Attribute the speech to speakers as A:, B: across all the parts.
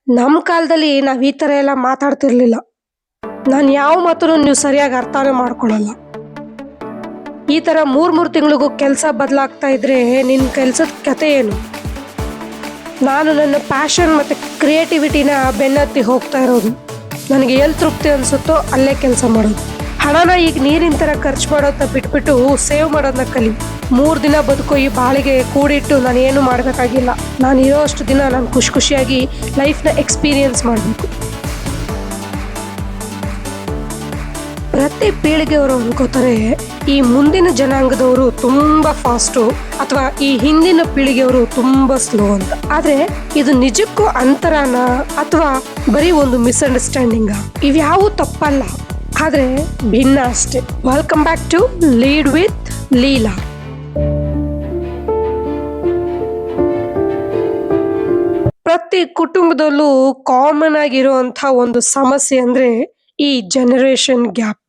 A: ನಮ್ಮ ಕಾಲದಲ್ಲಿ ನಾವು ಈ ಥರ ಎಲ್ಲ ಮಾತಾಡ್ತಿರ್ಲಿಲ್ಲ. ನಾನು ಯಾವ ಮಾತನ್ನು ನೀವು ಸರಿಯಾಗಿ ಅರ್ಥನೇ ಮಾಡ್ಕೊಳಲ್ಲ. ಈ ಥರ ಮೂರು ತಿಂಗಳಿಗೂ ಕೆಲಸ ಬದಲಾಗ್ತಾ ಇದ್ರೆ ನಿನ್ನ ಕೆಲಸದ ಕತೆ ಏನು? ನಾನು ನನ್ನ ಪ್ಯಾಷನ್ ಮತ್ತು ಕ್ರಿಯೇಟಿವಿಟಿನ ಬೆನ್ನತ್ತಿ ಹೋಗ್ತಾ ಇರೋದು. ನನಗೆ ಎಲ್ಲಿ ತೃಪ್ತಿ ಅನಿಸುತ್ತೋ ಅಲ್ಲೇ ಕೆಲಸ ಮಾಡೋದು. ಹಣನ ಈಗ ನೀರಿನ ಥರ ಖರ್ಚು ಮಾಡೋದನ್ನ ಬಿಟ್ಬಿಟ್ಟು ಸೇವ್ ಮಾಡೋದನ್ನ ಕಲಿ. 3 ದಿನ ಬದುಕೋ ಈ ಬಾಳಿಗೆ ಕೂಡಿಟ್ಟು ನಾನು ಏನು ಮಾಡಬೇಕಾಗಿಲ್ಲ. ನಾನು ಇರೋ ಅಷ್ಟು ದಿನ ನಾನು ಖುಷಿಯಾಗಿ ಲೈಫ್ನ ಎಕ್ಸ್ಪೀರಿಯನ್ಸ್ ಮಾಡಬೇಕು. ಪ್ರತಿ ಪೀಳಿಗೆಯವರು ಅನ್ಕೋತಾರೆ ಈ ಮುಂದಿನ ಜನಾಂಗದವರು ತುಂಬ ಫಾಸ್ಟು ಅಥವಾ ಈ ಹಿಂದಿನ ಪೀಳಿಗೆಯವರು ತುಂಬ ಸ್ಲೋ ಅಂತ. ಆದರೆ ಇದು ನಿಜಕ್ಕೂ ಅಂತರಾನ ಅಥವಾ ಬರೀ ಒಂದು ಮಿಸ್ಅಂಡರ್ಸ್ಟ್ಯಾಂಡಿಂಗ? ಇವ್ಯಾವೂ ತಪ್ಪಲ್ಲ, ಆದರೆ ಭಿನ್ನ ಅಷ್ಟೇ. Welcome back to lead with Leela. ಪ್ರತಿ ಕುಟುಂಬದಲ್ಲೂ ಕಾಮನ್ ಆಗಿರುವಂಥ ಒಂದು ಸಮಸ್ಯೆ ಅಂದ್ರೆ ಈ ಜನರೇಷನ್ ಗ್ಯಾಪ್.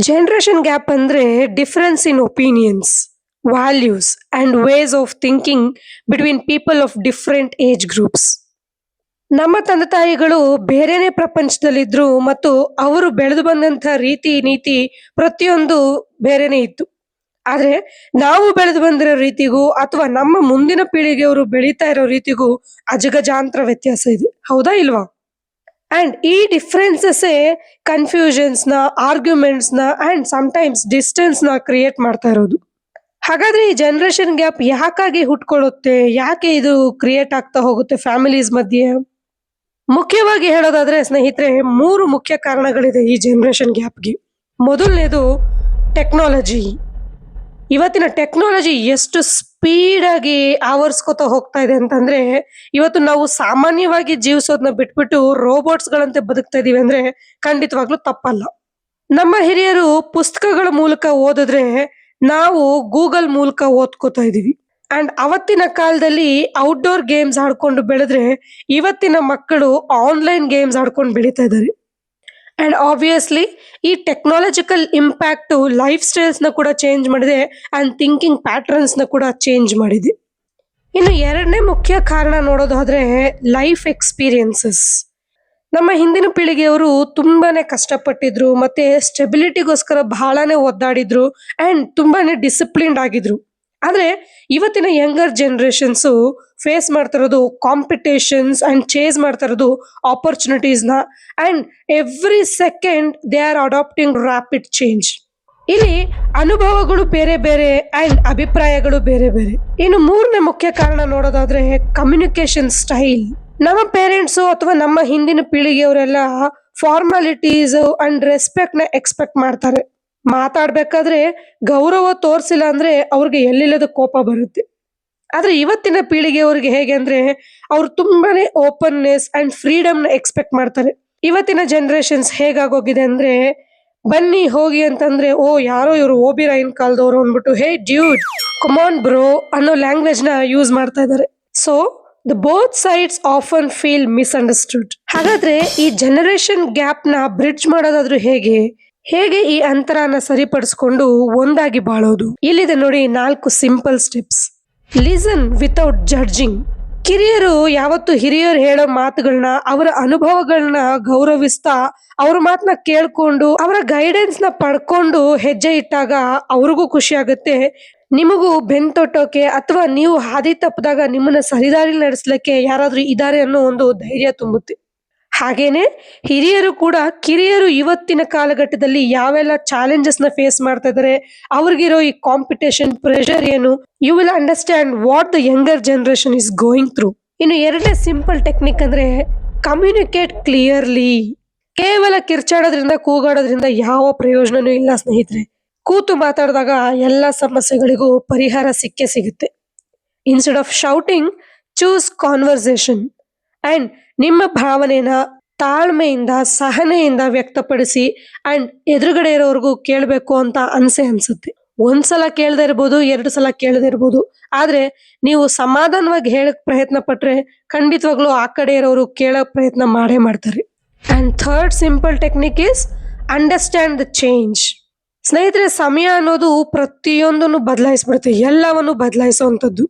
A: ಜನರೇಷನ್ ಗ್ಯಾಪ್ ಅಂದ್ರೆ difference in opinions, values and ways of thinking between people of different age groups. ನಮ್ಮ ತಂದೆ ತಾಯಿಗಳು ಬೇರೆನೆ ಪ್ರಪಂಚದಲ್ಲಿದ್ರು ಮತ್ತು ಅವರು ಬೆಳೆದು ಬಂದಂಥ ರೀತಿ ನೀತಿ ಪ್ರತಿಯೊಂದು ಬೇರೆನೆ ಇತ್ತು. ಆದ್ರೆ ನಾವು ಬೆಳೆದು ಬಂದಿರೋ ರೀತಿಗೂ ಅಥವಾ ನಮ್ಮ ಮುಂದಿನ ಪೀಳಿಗೆಯವರು ಬೆಳೀತಾ ಇರೋ ರೀತಿಗೂ ಅಜಗಜಾಂತರ ವ್ಯತ್ಯಾಸ ಇದೆ, ಹೌದಾ ಇಲ್ವಾ? ಅಂಡ್ ಈ ಡಿಫ್ರೆನ್ಸಸ್ಸೇ ಕನ್ಫ್ಯೂಷನ್ಸ್ನ, ಆರ್ಗ್ಯುಮೆಂಟ್ಸ್ನ ಅಂಡ್ ಸಮ್ಟೈಮ್ಸ್ ಡಿಸ್ಟೆನ್ಸ್ನ ಕ್ರಿಯೇಟ್ ಮಾಡ್ತಾ ಇರೋದು. ಹಾಗಾದ್ರೆ ಈ ಜನರೇಷನ್ ಗ್ಯಾಪ್ ಯಾಕಾಗಿ ಹುಟ್ಕೊಳ್ಳುತ್ತೆ? ಯಾಕೆ ಇದು ಕ್ರಿಯೇಟ್ ಆಗ್ತಾ ಹೋಗುತ್ತೆ ಫ್ಯಾಮಿಲೀಸ್ ಮಧ್ಯೆ? ಮುಖ್ಯವಾಗಿ ಹೇಳೋದಾದ್ರೆ ಸ್ನೇಹಿತರೆ, 3 ಮುಖ್ಯ ಕಾರಣಗಳಿದೆ ಈ ಜನರೇಷನ್ ಗ್ಯಾಪ್ಗೆ. ಮೊದಲನೇದು ಟೆಕ್ನಾಲಜಿ. ಇವತ್ತಿನ ಟೆಕ್ನಾಲಜಿ ಎಷ್ಟು ಸ್ಪೀಡಾಗಿ ಆವರಿಸ್ಕೊತಾ ಹೋಗ್ತಾ ಇದೆ ಅಂತಂದ್ರೆ, ಇವತ್ತು ನಾವು ಸಾಮಾನ್ಯವಾಗಿ ಜೀವಿಸೋದನ್ನ ಬಿಟ್ಬಿಟ್ಟು ರೋಬೋಟ್ಸ್ಗಳಂತೆ ಬದುಕ್ತಾ ಇದೀವಿ ಅಂದ್ರೆ ಖಂಡಿತವಾಗ್ಲೂ ತಪ್ಪಲ್ಲ. ನಮ್ಮ ಹಿರಿಯರು ಪುಸ್ತಕಗಳ ಮೂಲಕ ಓದಿದ್ರೆ ನಾವು ಗೂಗಲ್ ಮೂಲಕ ಓದ್ಕೋತಾ ಇದೀವಿ. ಅಂಡ್ ಅವತ್ತಿನ ಕಾಲದಲ್ಲಿ ಔಟ್ಡೋರ್ ಗೇಮ್ಸ್ ಆಡ್ಕೊಂಡು ಬೆಳೆದ್ರೆ ಇವತ್ತಿನ ಮಕ್ಕಳು ಆನ್ಲೈನ್ ಗೇಮ್ಸ್ ಆಡ್ಕೊಂಡು ಬೆಳೀತಾ ಇದ್ದಾರೆ. ಅಂಡ್ ಆಬ್ವಿಯಸ್ಲಿ ಈ ಟೆಕ್ನಾಲಜಿಕಲ್ ಇಂಪ್ಯಾಕ್ಟು ಲೈಫ್ ಸ್ಟೈಲ್ಸ್ನ ಕೂಡ ಚೇಂಜ್ ಮಾಡಿದೆ ಅಂಡ್ ಥಿಂಕಿಂಗ್ ಪ್ಯಾಟರ್ನ್ಸ್ನ ಕೂಡ ಚೇಂಜ್ ಮಾಡಿದೆ. ಇನ್ನು ಎರಡನೇ ಮುಖ್ಯ ಕಾರಣ ನೋಡೋದಾದ್ರೆ ಲೈಫ್ ಎಕ್ಸ್ಪೀರಿಯನ್ಸಸ್. ನಮ್ಮ ಹಿಂದಿನ ಪೀಳಿಗೆಯವರು ತುಂಬಾನೇ ಕಷ್ಟಪಟ್ಟಿದ್ರು ಮತ್ತೆ ಸ್ಟೆಬಿಲಿಟಿಗೋಸ್ಕರ ಬಹಳನೇ ಒದ್ದಾಡಿದ್ರು ಅಂಡ್ ತುಂಬಾನೇ ಡಿಸಿಪ್ಲಿನ್ಡ್ ಆಗಿದ್ರು. ಆದ್ರೆ ಇವತ್ತಿನ ಯಂಗರ್ ಜನರೇಷನ್ಸು ಫೇಸ್ ಮಾಡ್ತಿರೋದು ಕಾಂಪಿಟೇಷನ್ಸ್ ಅಂಡ್ ಚೇಸ್ ಮಾಡ್ತಿರೋದು ಆಪರ್ಚುನಿಟೀಸ್ನ. And every second they are adapting rapid change. ಇಲ್ಲಿ ಅನುಭವಗಳು ಬೇರೆ ಬೇರೆ ಅಂಡ್ ಅಭಿಪ್ರಾಯಗಳು ಬೇರೆ ಬೇರೆ. ಇನ್ನು ಮೂರನೇ ಮುಖ್ಯ ಕಾರಣ ನೋಡೋದಾದ್ರೆ ಕಮ್ಯುನಿಕೇಶನ್ ಸ್ಟೈಲ್. ನಮ್ಮ ಪೇರೆಂಟ್ಸು ಅಥವಾ ನಮ್ಮ ಹಿಂದಿನ ಪೀಳಿಗೆಯವರೆಲ್ಲ ಫಾರ್ಮಾಲಿಟೀಸ್ ಅಂಡ್ ರೆಸ್ಪೆಕ್ಟ್ನ ಎಕ್ಸ್ಪೆಕ್ಟ್ ಮಾಡ್ತಾರೆ. ಮಾತಾಡ್ಬೇಕಾದ್ರೆ ಗೌರವ ತೋರಿಸಿಲ್ಲ ಅಂದ್ರೆ ಅವ್ರಿಗೆ ಎಲ್ಲಿಲ್ಲದ ಕೋಪ ಬರುತ್ತೆ. ಆದ್ರೆ ಇವತ್ತಿನ ಪೀಳಿಗೆಯವ್ರಿಗೆ ಹೇಗೆ ಅಂದ್ರೆ ಅವ್ರು ತುಂಬಾನೇ ಓಪನ್ನೆಸ್ ಅಂಡ್ ಫ್ರೀಡಮ್ನ ಎಕ್ಸ್ಪೆಕ್ಟ್ ಮಾಡ್ತಾರೆ. ಇವತ್ತಿನ ಜನರೇಷನ್ಸ್ ಹೇಗಾಗೋಗಿದೆ ಅಂದ್ರೆ ಬನ್ನಿ ಹೋಗಿ ಅಂತಂದ್ರೆ ಓ ಯಾರೋ ಇವರು ಓಬಿರೈನ್ ಕಾಲದವರು ಅಂದ್ಬಿಟ್ಟು ಹೇ ಡ್ಯೂಡ್ ಕಮಾನ್ ಬ್ರೋ ಅನ್ನೋ ಲ್ಯಾಂಗ್ವೇಜ್ನ ಯೂಸ್ ಮಾಡ್ತಾ ಇದ್ದಾರೆ. So the both sides often feel misunderstood. ಹಾಗಾದ್ರೆ ಈ ಜನರೇಷನ್ ಗ್ಯಾಪ್ನ ಬ್ರಿಡ್ಜ್ ಮಾಡೋದಾದ್ರೂ ಹೇಗೆ ಈ ಅಂತರನ ಸರಿಪಡಿಸ್ಕೊಂಡು ಒಂದಾಗಿ ಬಾಳೋದು? ಇಲ್ಲಿದೆ ನೋಡಿ 4 simple steps. Listen without judging. ಕಿರಿಯರು ಯಾವತ್ತು ಹಿರಿಯರು ಹೇಳೋ ಮಾತುಗಳನ್ನ, ಅವರ ಅನುಭವಗಳನ್ನ ಗೌರವಿಸ್ತಾ ಅವ್ರ ಮಾತನ್ನ ಕೇಳ್ಕೊಂಡು ಅವರ ಗೈಡೆನ್ಸ್ ನ ಪಡ್ಕೊಂಡು ಹೆಜ್ಜೆ ಇಟ್ಟಾಗ ಅವ್ರಿಗೂ ಖುಷಿ ಆಗುತ್ತೆ, ನಿಮಗೂ ಬೆನ್ ತೊಟ್ಟೋಕೆ ಅಥವಾ ನೀವು ಹಾದಿ ತಪ್ಪಿದಾಗ ನಿಮ್ಮನ್ನ ಸರಿದಾರಿ ನಡೆಸ್ಲಿಕ್ಕೆ ಯಾರಾದ್ರೂ ಇದ್ದಾರೆ ಅನ್ನೋ ಒಂದು ಧೈರ್ಯ ತುಂಬುತ್ತೆ. ಹಾಗೇನೆ ಹಿರಿಯರು ಕೂಡ ಕಿರಿಯರು ಇವತ್ತಿನ ಕಾಲಘಟ್ಟದಲ್ಲಿ ಯಾವೆಲ್ಲ ಚಾಲೆಂಜಸ್ನ ಫೇಸ್ ಮಾಡ್ತಾ ಇದ್ದಾರೆ, ಅವ್ರಿಗಿರೋ ಈ ಕಾಂಪಿಟೇಷನ್ ಪ್ರೆಷರ್ ಏನು, you will understand what the younger generation is going through. ಇನ್ನು ಎರಡನೇ ಸಿಂಪಲ್ ಟೆಕ್ನಿಕ್ ಅಂದ್ರೆ ಕಮ್ಯುನಿಕೇಟ್ ಕ್ಲಿಯರ್ಲಿ. ಕೇವಲ ಕಿರ್ಚಾಡೋದ್ರಿಂದ ಕೂಗಾಡೋದ್ರಿಂದ ಯಾವ ಪ್ರಯೋಜನನೂ ಇಲ್ಲ ಸ್ನೇಹಿತರೆ. ಕೂತು ಮಾತಾಡಿದಾಗ ಎಲ್ಲ ಸಮಸ್ಯೆಗಳಿಗೂ ಪರಿಹಾರ ಸಿಕ್ಕೇ ಸಿಗುತ್ತೆ. Instead of shouting, choose conversation and ನಿಮ್ಮ ಭಾವನೆನ ತಾಳ್ಮೆಯಿಂದ ಸಹನೆಯಿಂದ ವ್ಯಕ್ತಪಡಿಸಿ ಅಂಡ್ ಎದುರುಗಡೆ ಇರೋರ್ಗೂ ಕೇಳಬೇಕು ಅಂತ ಅನ್ಸುತ್ತೆ. ಒಂದ್ಸಲ ಕೇಳದೆ ಇರ್ಬೋದು, 2 ಸಲ ಕೇಳದೆ ಇರ್ಬೋದು, ಆದ್ರೆ ನೀವು ಸಮಾಧಾನವಾಗಿ ಹೇಳಕ್ ಪ್ರಯತ್ನ ಪಟ್ರೆ ಖಂಡಿತವಾಗ್ಲೂ ಆ ಕಡೆ ಇರೋರು ಕೇಳಕ್ ಪ್ರಯತ್ನ ಮಾಡೇ ಮಾಡ್ತಾರೆ. And third simple technique is understand the change. ಸ್ನೇಹಿತರೆ, ಸಮಯ ಅನ್ನೋದು ಪ್ರತಿಯೊಂದನ್ನು ಬದಲಾಯಿಸ್ಬಿಡುತ್ತೆ, ಎಲ್ಲವನ್ನು ಬದಲಾಯಿಸುವಂಥದ್ದು.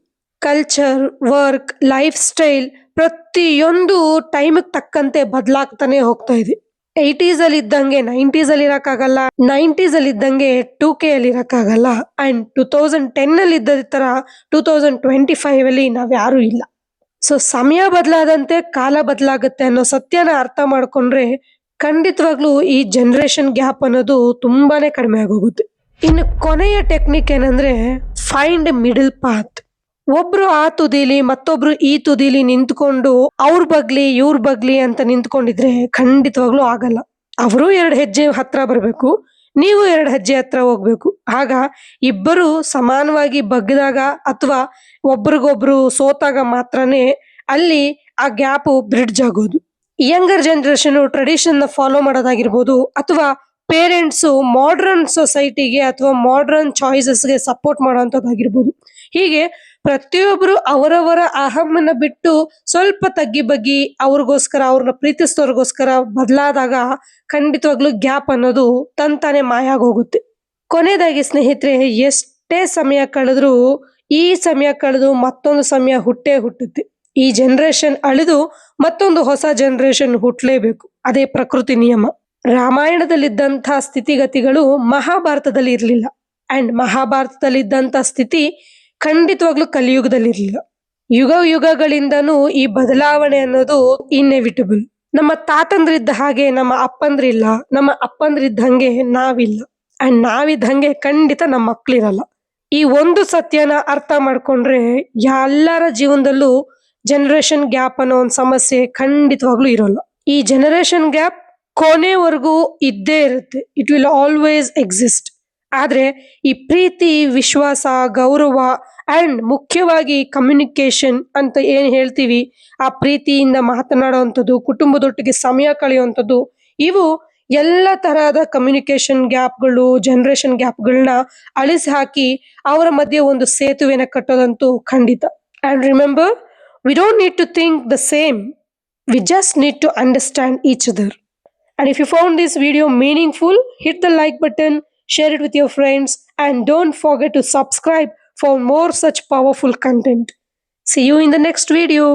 A: ಕಲ್ಚರ್, ವರ್ಕ್, ಲೈಫ್ ಸ್ಟೈಲ್ ಪ್ರತಿಯೊಂದು ಟೈಮಿಗೆ ತಕ್ಕಂತೆ ಬದಲಾಗ್ತಾನೆ ಹೋಗ್ತಾ ಇದೆ. 80s ಅಲ್ಲಿ ಇದ್ದಂಗೆ 90s ಅಲ್ಲಿ ಇರಕ್ಕಾಗಲ್ಲ, 90s ಅಲ್ಲಿ ಇದ್ದಂಗೆ 2K ಅಲ್ಲಿ ಇರಕ್ಕಾಗಲ್ಲ, ಅಂಡ್ 2010 ಅಲ್ಲಿ ಇದ್ದ ತರ 2025 ಅಲ್ಲಿ ನಾವ್ಯಾರೂ ಇಲ್ಲ. ಸೊ ಸಮಯ ಬದಲಾದಂತೆ ಕಾಲ ಬದಲಾಗುತ್ತೆ ಅನ್ನೋ ಸತ್ಯನ ಅರ್ಥ ಮಾಡ್ಕೊಂಡ್ರೆ ಖಂಡಿತವಾಗ್ಲೂ ಈ ಜನರೇಷನ್ ಗ್ಯಾಪ್ ಅನ್ನೋದು ತುಂಬಾನೇ ಕಡಿಮೆ ಆಗೋಗುತ್ತೆ. ಇನ್ನು ಕೊನೆಯ ಟೆಕ್ನಿಕ್ ಏನಂದ್ರೆ ಫೈಂಡ್ ಮಿಡಲ್ ಪಾತ್. ಒಬ್ರು ಆ ತುದಿಲಿ ಮತ್ತೊಬ್ರು ಈ ತುದಿಲಿ ನಿಂತ್ಕೊಂಡು ಅವ್ರ ಬಗ್ಲಿ ಇವ್ರ ಬಗ್ಲಿ ಅಂತ ನಿಂತ್ಕೊಂಡಿದ್ರೆ ಖಂಡಿತವಾಗ್ಲೂ ಆಗಲ್ಲ. ಅವರು 2 ಹೆಜ್ಜೆ ಹತ್ರ ಬರ್ಬೇಕು, ನೀವು 2 ಹೆಜ್ಜೆ ಹತ್ರ ಹೋಗ್ಬೇಕು. ಆಗ ಇಬ್ಬರು ಸಮಾನವಾಗಿ ಬಗ್ಗದಾಗ ಅಥವಾ ಒಬ್ರಿಗೊಬ್ರು ಸೋತಾಗ ಮಾತ್ರನೇ ಅಲ್ಲಿ ಆ ಗ್ಯಾಪ್ ಬ್ರಿಡ್ಜ್ ಆಗೋದು. ಯಂಗರ್ ಜನರೇಷನ್ ಟ್ರೆಡಿಷನ್ ನ ಫಾಲೋ ಮಾಡೋದಾಗಿರ್ಬೋದು, ಅಥವಾ ಪೇರೆಂಟ್ಸ್ ಮಾಡರ್ನ್ ಸೊಸೈಟಿಗೆ ಅಥವಾ ಮಾಡರ್ನ್ ಚಾಯ್ಸಸ್ಗೆ ಸಪೋರ್ಟ್ ಮಾಡೋಂಥದ್ದಾಗಿರ್ಬೋದು. ಹೀಗೆ ಪ್ರತಿಯೊಬ್ರು ಅವರವರ ಅಹಮ್ಮನ್ನ ಬಿಟ್ಟು ಸ್ವಲ್ಪ ತಗ್ಗಿ ಬಗ್ಗಿ ಅವ್ರಿಗೋಸ್ಕರ ಅವ್ರನ್ನ ಪ್ರೀತಿಸಿದವ್ರಿಗೋಸ್ಕರ ಬದಲಾದಾಗ ಖಂಡಿತವಾಗ್ಲೂ ಗ್ಯಾಪ್ ಅನ್ನೋದು ತಂತಾನೆ ಮಾಯ ಆಗೋಗುತ್ತೆ. ಕೊನೆಯದಾಗಿ ಸ್ನೇಹಿತರೆ, ಎಷ್ಟೇ ಸಮಯ ಕಳೆದ್ರೂ ಈ ಸಮಯ ಕಳೆದು ಮತ್ತೊಂದು ಸಮಯ ಹುಟ್ಟೇ ಹುಟ್ಟುತ್ತೆ. ಈ ಜನರೇಷನ್ ಅಳಿದು ಮತ್ತೊಂದು ಹೊಸ ಜನರೇಷನ್ ಹುಟ್ಟಲೇಬೇಕು. ಅದೇ ಪ್ರಕೃತಿ ನಿಯಮ. ರಾಮಾಯಣದಲ್ಲಿದ್ದಂಥ ಸ್ಥಿತಿಗತಿಗಳು ಮಹಾಭಾರತದಲ್ಲಿ ಇರಲಿಲ್ಲ, ಅಂಡ್ ಮಹಾಭಾರತದಲ್ಲಿದ್ದಂಥ ಸ್ಥಿತಿ ಖಂಡಿತವಾಗ್ಲೂ ಕಲಿಯುಗದಲ್ಲಿ ಇರಲಿಲ್ಲ. ಯುಗಗಳಿಂದನೂ ಈ ಬದಲಾವಣೆ ಅನ್ನೋದು ಇನ್ಎವಿಟಬಲ್. ನಮ್ಮ ತಾತಂದ್ರಿದ್ದ ಹಾಗೆ ನಮ್ಮ ಅಪ್ಪಂದ್ರಿಲ್ಲ, ನಮ್ಮ ಅಪ್ಪಂದ್ರಿದ್ದಂಗೆ ನಾವಿಲ್ಲ, ಅಂಡ್ ನಾವಿದ್ದಂಗೆ ಖಂಡಿತ ನಮ್ಮ ಮಕ್ಳಿರಲ್ಲ. ಈ ಒಂದು ಸತ್ಯನ ಅರ್ಥ ಮಾಡ್ಕೊಂಡ್ರೆ ಎಲ್ಲರ ಜೀವನದಲ್ಲೂ ಜನರೇಷನ್ ಗ್ಯಾಪ್ ಅನ್ನೋ ಒಂದು ಸಮಸ್ಯೆ ಖಂಡಿತವಾಗ್ಲೂ ಇರೋಲ್ಲ. ಈ ಜನರೇಷನ್ ಗ್ಯಾಪ್ ಕೊನೆವರೆಗೂ ಇದ್ದೇ ಇರುತ್ತೆ. It will always exist. ಆದ್ರೆ ಈ ಪ್ರೀತಿ, ವಿಶ್ವಾಸ, ಗೌರವ ಅಂಡ್ ಮುಖ್ಯವಾಗಿ ಕಮ್ಯುನಿಕೇಶನ್ ಅಂತ ಏನ್ ಹೇಳ್ತೀವಿ, ಆ ಪ್ರೀತಿಯಿಂದ ಮಾತನಾಡುವಂಥದ್ದು, ಕುಟುಂಬದೊಟ್ಟಿಗೆ ಸಮಯ ಕಳೆಯುವಂಥದ್ದು, ಇವು ಎಲ್ಲ ತರಹದ ಕಮ್ಯುನಿಕೇಶನ್ ಗ್ಯಾಪ್ಗಳು, ಜನರೇಷನ್ ಗ್ಯಾಪ್ಗಳನ್ನ ಅಳಿಸಿ ಹಾಕಿ ಅವರ ಮಧ್ಯೆ ಒಂದು ಸೇತುವೆನ ಕಟ್ಟೋದಂತೂ ಖಂಡಿತ. And remember, we don't need to think the same. We just need to understand each other. And if you found this video meaningful, hit the like button, share it with your friends, and don't forget to subscribe for more such powerful content. See you in the next video.